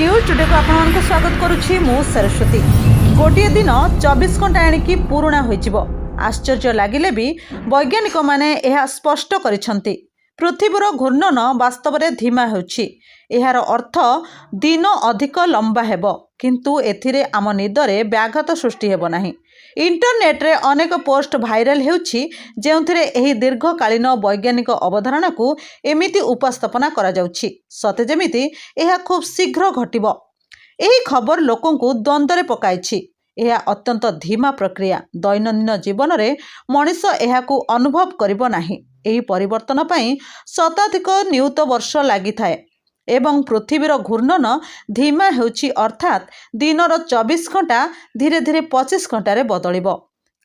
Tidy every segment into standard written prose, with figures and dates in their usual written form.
News today को आपको स्वागत करुच्ची मु सरस्वती। गोटे दिन 24 घंटा आणिकी पुराणा हो आश्चर्य लगिले भी वैज्ञानिक माने यह स्पष्ट करिसेंती पृथ्वीर घूर्णन वास्तव में धीमा होछि। यार अर्थ दिन अधिक लंबा हेबो किंतु एथिरे आम निदरे व्याघात सृष्टि हेबो नाही। इंटरनेट रे अनेक पोस्ट भाइराल हेउछि जेउथिरे एही दीर्घकालीन वैज्ञानिक अवधारणा को एमिति उपस्थापना करा जाउछि सते जेमिति एहा खूब शीघ्र घटिबो। एही खबर लोकों को द्वंद्वरे पकाइछि। यह अत्यंत धीमा प्रक्रिया दैनंदिन जीवन में मनीष यहाकू अनुभव करिबो नाही। एही परिवर्तन पई शताधिक नियुत वर्ष लागि थाए एवं पृथ्वीर घूर्णन धीमा हेउछि अर्थात दिनर 24 घंटा धीरे धीरे 25 घंटे बदलिबो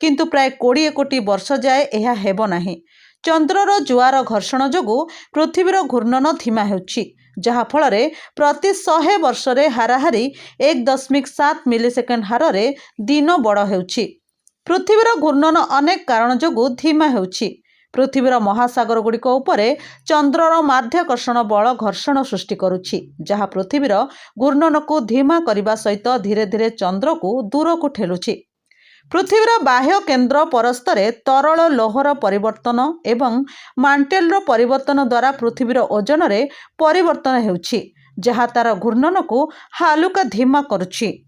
किंतु प्राय 20 कोटी वर्ष जाए यह हेबो नाही। चंद्रर जुआर घर्षण जोगु पृथ्वीर घूर्णन धीमा हेउछि जहा फल प्रति 100 वर्ष रे हाराहारी 1.7 मिलीसेकेंड हार रे दिन बड़ हेउछि। पृथ्वीर घूर्णन अनेक कारण जोगु धीमा हेउछि। पृथ्वीर महासागर गुड़िक उपरे चंद्रर माध्याकर्षण बल घर्षण सृष्टि करुछि जहा पृथ्वीर घूर्णन को धीमा करने सहित धीरे धीरे चंद्र को दूर को ठेलुछि। पृथ्वीर बाह्य केन्द्र परस्तरे तरल लोहर परिवर्तन एवं मांटेलर परिवर्तन द्वारा पृथ्वीर ओजन रे परिवर्तन हेउछि जहा तार घूर्णन को हालुका धीमा करुछि।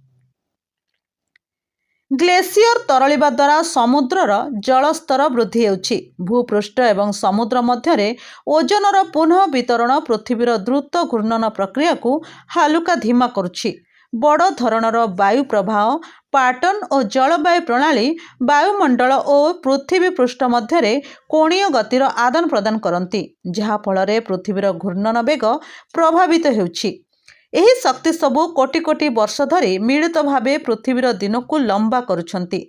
ग्लेशियर तरलिबा द्वारा समुद्रर जलस्तर वृद्धि हेउछि। भूपृष्ठ एवं समुद्र मध्यरे ओजनर पुनः वितरण पृथ्वीर द्रुत घूर्णन प्रक्रिया को हालुका धीमा करुछि। बड़ धरणर वायु प्रवाह पैटर्न और जलवायु प्रणाली वायुमंडल और पृथ्वी पृष्ठ मध्यरे कोणीय गतिर आदान प्रदान करती जहा फल पृथ्वीर घूर्णन वेग प्रभावित हेउछि। एही शक्ति सबु कोटि कोटि वर्ष धरी मिलित भावे पृथ्वीर दिन को लंबा करुछंती।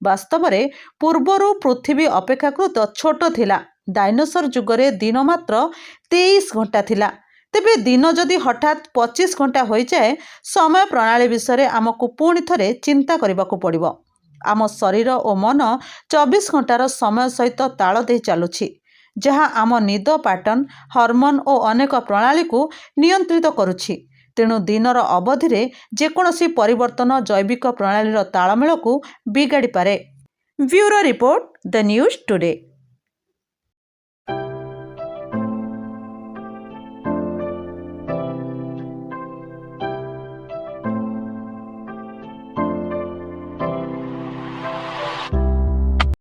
वास्तव में पूर्वरु पृथ्वी अपेक्षाकृत छोट थिला। डायनोसर जुगरे दिन मात्र 23 घंटा थिला। तेबे दिन जदि हठात 25 घंटा हो जाए समय प्रणाली विषय आमको पुणी थरे चिंता करबाकू पड़िबो। आम शरीर और मन 24 घंटार समय सहित ताल दे चलुछि जहा आम निद पैटर्न हार्मोन और अनेक प्रणाली को नियंत्रित करुछि। तेणु दिनर अवधि रे जेकोसी परिवर्तन जैविक प्रणालीर तालमेल को बिगाड़ी पारे। Bureau report the news today.